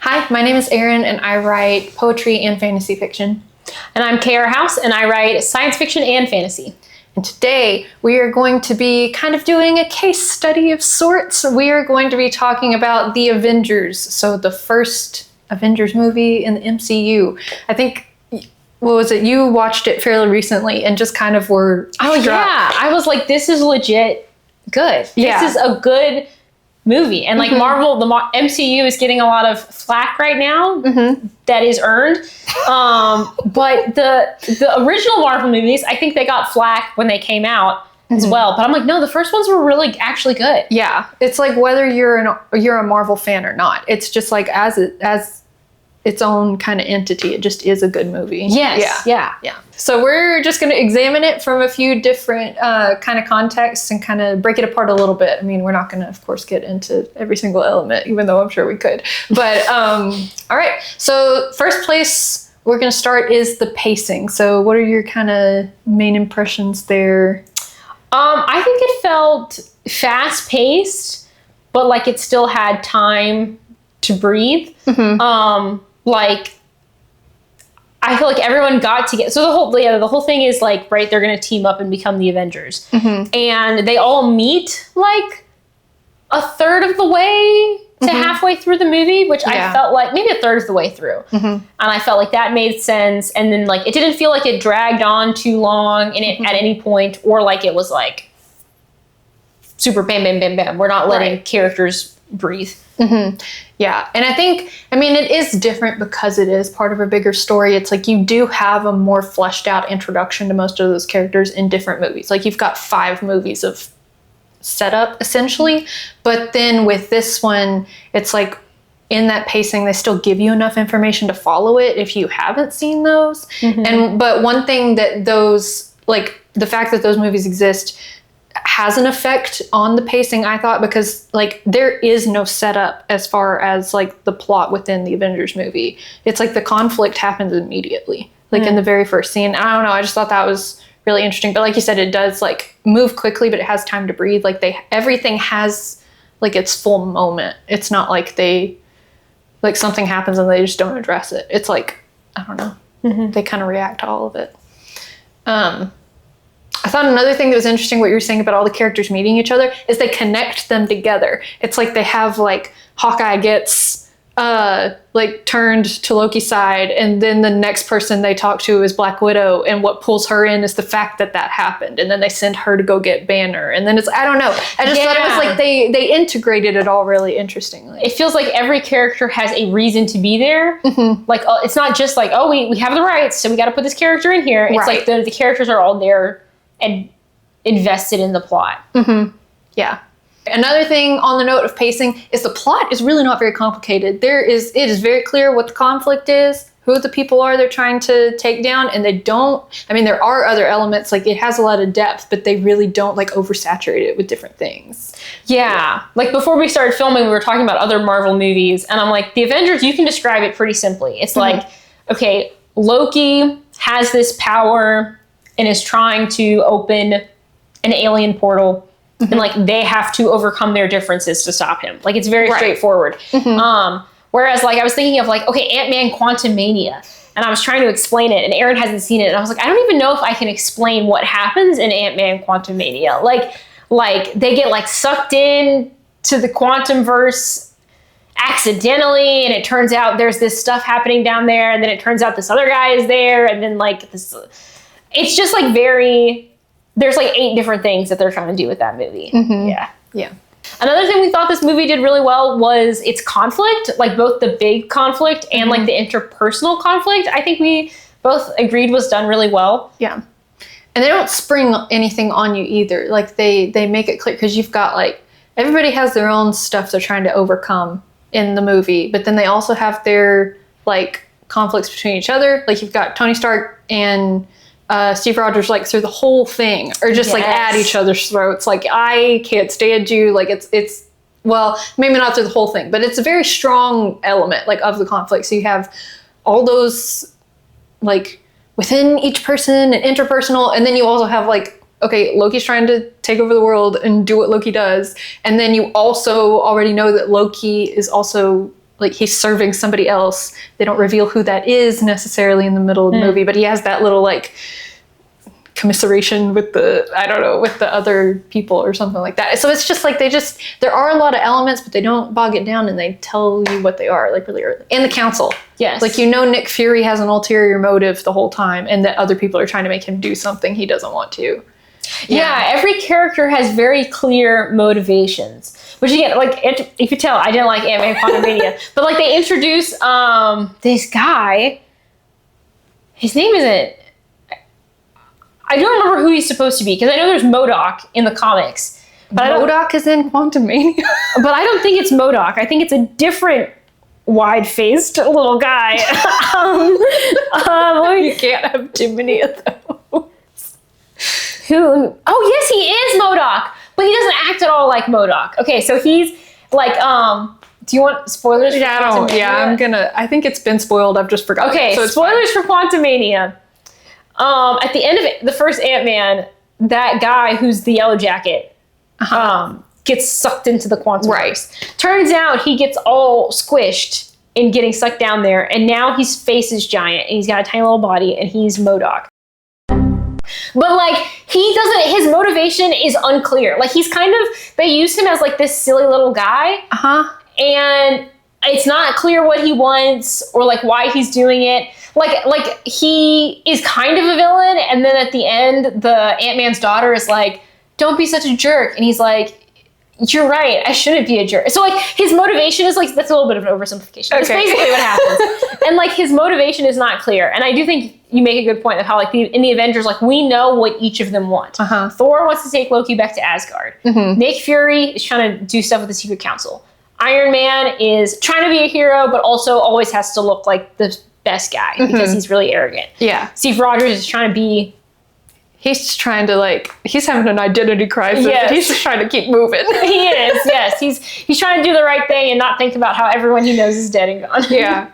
Hi, my name is Erin, and I write poetry and fantasy fiction. And I'm Kara House, and I write science fiction and fantasy. And today we are going to be kind of doing a case study of sorts. We are going to be talking about the Avengers, so the first Avengers movie in the MCU. I think, what was it? You watched it fairly recently and just kind of were struck. Yeah. I was like, this is legit good. Yeah. This is a good movie. And like Marvel, the MCU is getting a lot of flack right now that is earned. But the original Marvel movies, I think they got flack when they came out as well. But I'm like, no, the first ones were really actually good. Yeah, it's like whether you're a Marvel fan or not. It's just like as its own kind of entity. It just is a good movie. Yes. Yeah. So we're just going to examine it from a few different kind of contexts and kind of break it apart a little bit. I mean, we're not going to, of course, get into every single element, even though I'm sure we could. But all right. So first place we're going to start is the pacing. So what are your kind of main impressions there? I think it felt fast paced, but like it still had time to breathe. Like, I feel like everyone got together. So the whole thing is like, right, they're going to team up and become the Avengers. And they all meet like a third of the way to halfway through the movie, which I felt like maybe a third of the way through. And I felt like that made sense. And then like, it didn't feel like it dragged on too long in it at any point, or like it was like super bam, bam, bam, bam. We're not letting characters breathe. Yeah. And I think, I mean, it is different because it is part of a bigger story. It's like you do have a more fleshed out introduction to most of those characters in different movies. Like you've got 5 movies of setup essentially. But then with this one, it's like in that pacing, they still give you enough information to follow it if you haven't seen those. But one thing that those, like the fact that those movies exist has an effect on the pacing, I thought, because like there is no setup as far as like the plot within the Avengers movie. It's like the conflict happens immediately, like in the very first scene. I don't know, I just thought that was really interesting. But like you said, it does like move quickly, but it has time to breathe. Like everything has like its full moment. It's not like like something happens and they just don't address it. It's like, I don't know, they kind of react to all of it. I thought another thing that was interesting, what you were saying about all the characters meeting each other, is they connect them together. It's like they have like Hawkeye gets like turned to Loki's side, and then the next person they talk to is Black Widow, and what pulls her in is the fact that happened, and then they send her to go get Banner, and then it's, I don't know, I just thought it was like they integrated it all really interestingly. It feels like every character has a reason to be there. Like it's not just like, oh, we have the rights, so we got to put this character in here. It's like the characters are all there and invested in the plot. Yeah. Another thing on the note of pacing is the plot is really not very complicated. It is very clear what the conflict is, who the people are they're trying to take down, and they don't, I mean, there are other elements, like it has a lot of depth, but they really don't like oversaturate it with different things. Yeah. Like before we started filming, we were talking about other Marvel movies, and I'm like, the Avengers, you can describe it pretty simply. It's like, okay, Loki has this power and is trying to open an alien portal, and like they have to overcome their differences to stop him. Like it's very straightforward. Whereas like I was thinking of like, okay, Ant-Man Quantumania, and I was trying to explain it, and Erin hasn't seen it, and I was like, I don't even know if I can explain what happens in Ant-Man Quantumania. Like they get like sucked in to the quantum verse accidentally, and it turns out there's this stuff happening down there, and then it turns out this other guy is there, and then like this. It's just like there's like 8 different things that they're trying to do with that movie. Yeah. Another thing we thought this movie did really well was its conflict, like both the big conflict and like the interpersonal conflict. I think we both agreed was done really well. Yeah. And they don't spring anything on you either. Like they make it clear, because you've got like, everybody has their own stuff they're trying to overcome in the movie, but then they also have their like conflicts between each other. Like you've got Tony Stark and Steve Rogers, like through the whole thing, are just like at each other's throats. Like, I can't stand you. Like it's well, maybe not through the whole thing, but it's a very strong element like of the conflict. So you have all those like within each person and interpersonal, and then you also have like, okay, Loki's trying to take over the world and do what Loki does, and then you also already know that Loki is also like he's serving somebody else. They don't reveal who that is necessarily in the middle of the movie, but he has that little like commiseration with the other people or something like that. So it's just like there are a lot of elements, but they don't bog it down and they tell you what they are like really early. And the council. Yes. Like, Nick Fury has an ulterior motive the whole time, and that other people are trying to make him do something he doesn't want to. Yeah, every character has very clear motivations. Which again, like, if you tell, I didn't like Ant-Man Quantumania, but like they introduce this guy. His name isn't. I don't remember who he's supposed to be, because I know there's MODOK in the comics. But MODOK is in Quantumania. But I don't think it's MODOK. I think it's a different wide-faced little guy. You can't have too many of those. Who? Oh, yes, he is MODOK. But he doesn't act at all like MODOK. Okay, so he's like, do you want spoilers? I think it's been spoiled. I've just forgotten. Okay, so spoilers for Quantumania. At the end of the first Ant-Man, that guy who's the yellow jacket gets sucked into the quantum race. Turns out he gets all squished in getting sucked down there, and now his face is giant, and he's got a tiny little body, and he's MODOK. But like, his motivation is unclear. Like, he's kind of, they use him as like this silly little guy. And it's not clear what he wants or like why he's doing it. Like he is kind of a villain, and then at the end, the Ant-Man's daughter is like, "Don't be such a jerk," and he's like, "You're right, I shouldn't be a jerk." So like his motivation is like, that's a little bit of an oversimplification. That's basically what happens, and like his motivation is not clear. And I do think you make a good point of how like in the Avengers, like we know what each of them want. Thor wants to take Loki back to Asgard. Nick Fury is trying to do stuff with the Secret Council. Iron Man is trying to be a hero, but also always has to look like the best guy because he's really arrogant. Yeah. Steve Rogers is trying to be... He's just trying to like... He's having an identity crisis. Yes. But he's just trying to keep moving. He is, yes. He's trying to do the right thing and not think about how everyone he knows is dead and gone. Yeah.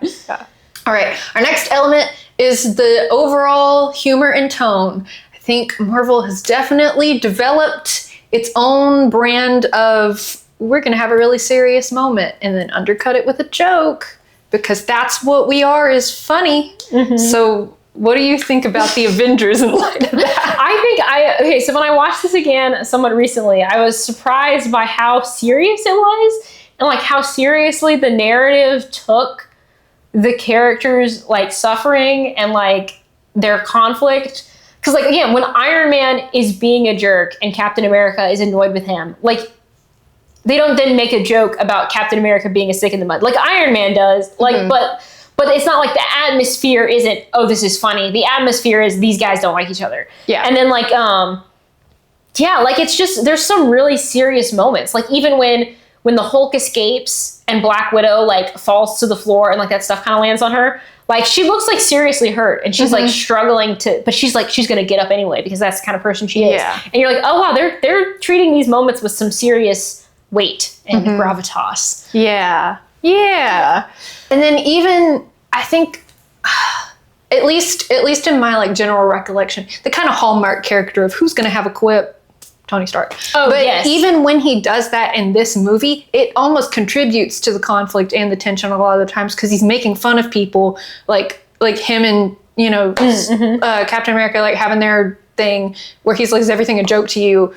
All right. Our next element is the overall humor and tone. I think Marvel has definitely developed its own brand of... We're going to have a really serious moment and then undercut it with a joke. Because that's what we are, is funny. So what do you think about the Avengers in light of that? So when I watched this again somewhat recently, I was surprised by how serious it was and like how seriously the narrative took the characters like suffering and like their conflict. Because like, again, when Iron Man is being a jerk and Captain America is annoyed with him, like, they don't then make a joke about Captain America being a stick in the mud like Iron Man does. Like, but it's not like the atmosphere isn't, oh, this is funny. The atmosphere is these guys don't like each other. Yeah. And then like, like it's just, there's some really serious moments. Like even when the Hulk escapes and Black Widow like falls to the floor and like that stuff kind of lands on her, like she looks like seriously hurt and she's like struggling to, but she's like, she's going to get up anyway because that's the kind of person she is. Yeah. And you're like, oh wow, they're treating these moments with some serious weight and gravitas. Yeah. And then even, I think, at least in my like general recollection, the kind of hallmark character of who's going to have a quip, Tony Stark. Oh, but yes. Even when he does that in this movie, it almost contributes to the conflict and the tension a lot of the times because he's making fun of people like him and, Captain America, like having their thing where he's like, is everything a joke to you?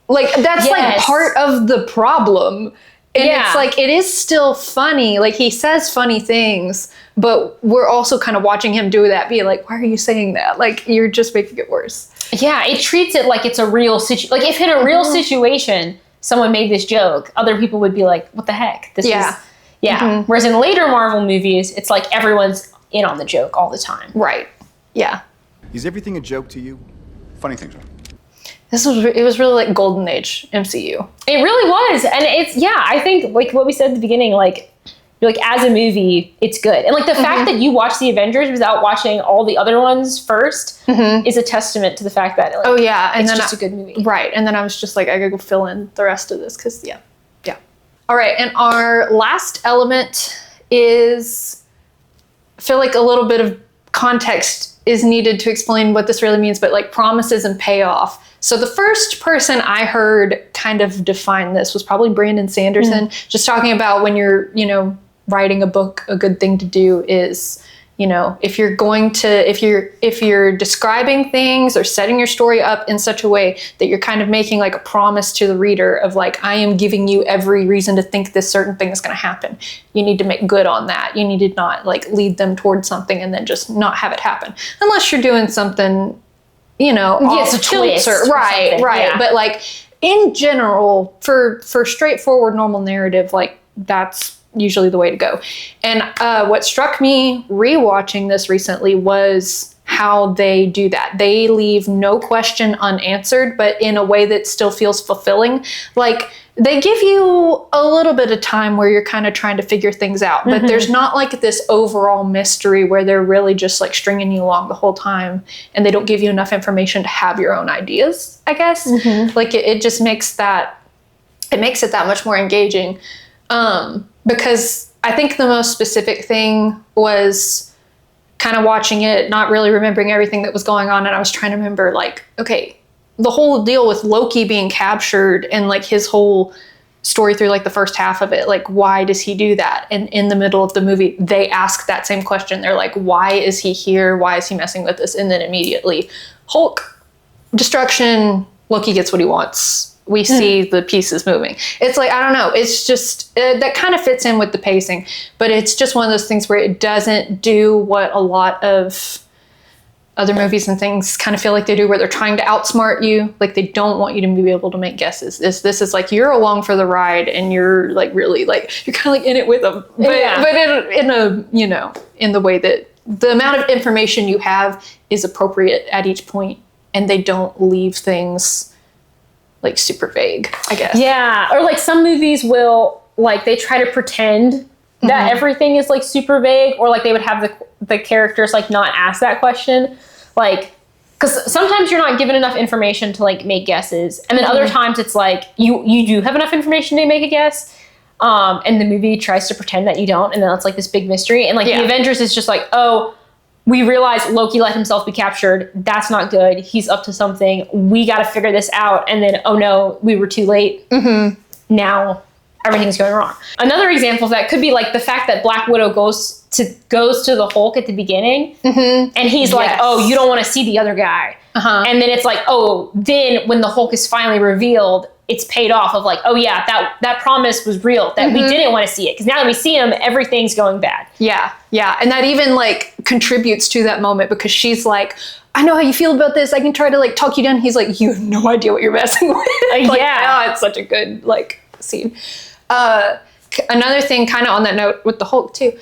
Like, that's like part of the problem. And it's like, it is still funny. Like, he says funny things, but we're also kind of watching him do that, be like, why are you saying that? Like, you're just making it worse. Yeah, it treats it like it's a real situation. Like, if in a real situation, someone made this joke, other people would be like, what the heck? This is... Yeah. Whereas in later Marvel movies, it's like everyone's in on the joke all the time. Right. Yeah. Is everything a joke to you? Funny things are. It was really like golden age MCU. It really was. And it's, I think like what we said at the beginning, like as a movie, it's good. And like the fact that you watch the Avengers without watching all the other ones first is a testament to the fact that like, and it's just a good movie. Right. And then I was just like, I gotta go fill in the rest of this because All right. And our last element is, I feel like a little bit of context is needed to explain what this really means, but like promises and payoff. So the first person I heard kind of define this was probably Brandon Sanderson, just talking about when you're, writing a book, a good thing to do is, you know, if you're describing things or setting your story up in such a way that you're kind of making like a promise to the reader of like, I am giving you every reason to think this certain thing is going to happen. You need to make good on that. You need to not like lead them towards something and then just not have it happen. Unless you're doing something, you know, it's a twist. Right. Yeah. But like in general, for straightforward normal narrative, like that's usually the way to go. And what struck me rewatching this recently was how they do that. They leave no question unanswered, but in a way that still feels fulfilling. Like they give you a little bit of time where you're kind of trying to figure things out, but there's not like this overall mystery where they're really just like stringing you along the whole time and they don't give you enough information to have your own ideas, I guess. Like it just makes it that much more engaging. Because I think the most specific thing was kind of watching it, not really remembering everything that was going on. And I was trying to remember like, okay, the whole deal with Loki being captured and like his whole story through like the first half of it, like why does he do that? And in the middle of the movie, they ask that same question. They're like, why is he here? Why is he messing with us? And then immediately Hulk, destruction, Loki gets what he wants. We see the pieces moving. It's like, I don't know. It's just, that kind of fits in with the pacing, but it's just one of those things where it doesn't do what a lot of other movies and things kind of feel like they do, where they're trying to outsmart you. Like they don't want you to be able to make guesses. This is like, you're along for the ride and you're like, really like, you're kind of like in it with them, but in a, you know, in the way that the amount of information you have is appropriate at each point and they don't leave things like super vague, I guess. Yeah, or like some movies will, like they try to pretend that everything is like super vague, or like they would have the characters like not ask that question. Like, because sometimes you're not given enough information to like make guesses. And then other times it's like you do have enough information to make a guess. And the movie tries to pretend that you don't. And then it's like this big mystery. And like the Avengers is just like, oh, we realize Loki let himself be captured. That's not good. He's up to something. We got to figure this out. And then, oh no, we were too late. Now everything's going wrong. Another example of that could be like the fact that Black Widow goes to the Hulk at the beginning. And he's like, oh, you don't want to see the other guy. And then it's like, oh, then when the Hulk is finally revealed, it's paid off of like, oh yeah, that promise was real, that we didn't want to see it. Because now that we see him, everything's going bad. Yeah. And that even like contributes to that moment because she's like, I know how you feel about this. I can try to like talk you down. He's like, you have no idea what you're messing with. Like, it's such a good like scene. Another thing kind of on that note with the Hulk too,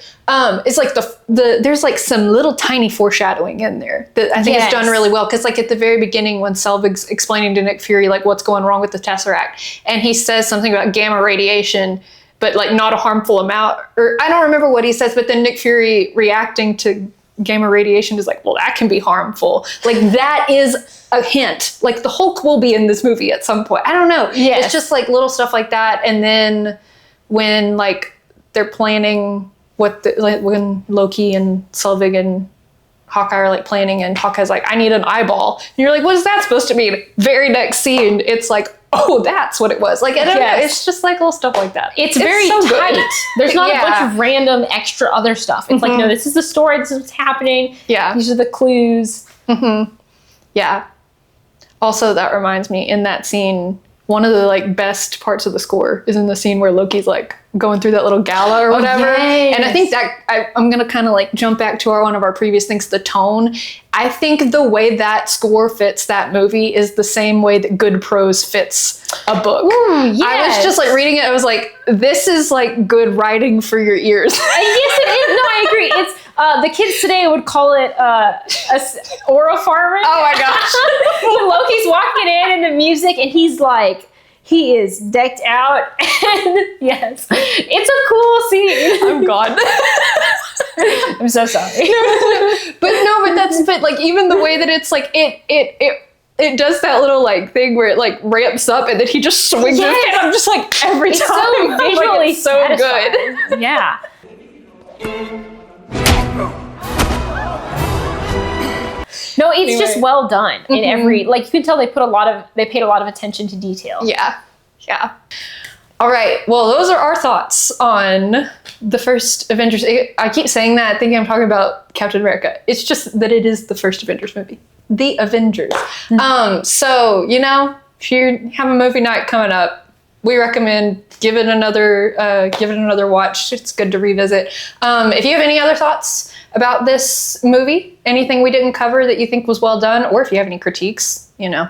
is like there's like some little tiny foreshadowing in there that I think is done really well. Cause like at the very beginning when Selvig's explaining to Nick Fury, like what's going wrong with the Tesseract, and he says something about gamma radiation, but like not a harmful amount, or I don't remember what he says, but then Nick Fury reacting to gamma radiation is like, well, that can be harmful. Like that is a hint. Like the Hulk will be in this movie at some point. I don't know. It's just like little stuff like that. And then when like they're planning when Loki and Selvig and Hawkeye are like planning, and Hawkeye's like, I need an eyeball. And you're like, what is that supposed to mean? Very next scene, it's like, oh, that's what it was. Like, I don't know. It's just like little stuff like that. It's very so tight. Good. There's not a bunch of random extra other stuff. It's like, no, this is the story. This is what's happening. Yeah. These are the clues. Yeah. Also, that reminds me, in that scene, one of the like best parts of the score is in the scene where Loki's like going through that little gala or whatever. And I think that I'm going to kind of like jump back to one of our previous things, the tone. I think the way that score fits that movie is the same way that good prose fits a book. I was just like reading it. I was like, this is like good writing for your ears. Yes, it is. No, I agree. It's the kids today would call it orofarming. Oh my gosh. Loki's walking in the music and he's like, he is decked out, and yes, it's a cool scene. I'm gone. I'm so sorry. but like even the way that it's like it does that little like thing where it like ramps up and then he just swings his hand. I'm just like every time. So visually like, it's so good. Yeah. No, it's just well done in every, like you can tell they paid a lot of attention to detail. Yeah. All right. Well, those are our thoughts on the first Avengers. I keep saying that, thinking I'm talking about Captain America. It's just that it is the first Avengers movie. The Avengers. So, you know, if you have a movie night coming up, we recommend give it another watch. It's good to revisit. If you have any other thoughts about this movie, anything we didn't cover that you think was well done, or if you have any critiques, you know,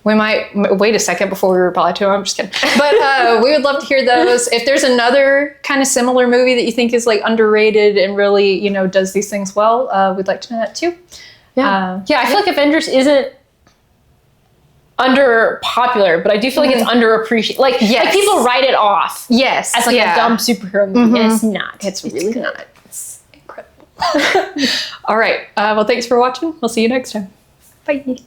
we might wait a second before we reply to them. I'm just kidding. But we would love to hear those. If there's another kind of similar movie that you think is like underrated and really, you know, does these things well, we'd like to know that too. Yeah. I feel like Avengers isn't under popular, but I do feel like it's underappreciated. Like people write it off. Yes. As like a dumb superhero movie. And it's not. It's really not. It's incredible. All right. Well, thanks for watching. We'll see you next time. Bye.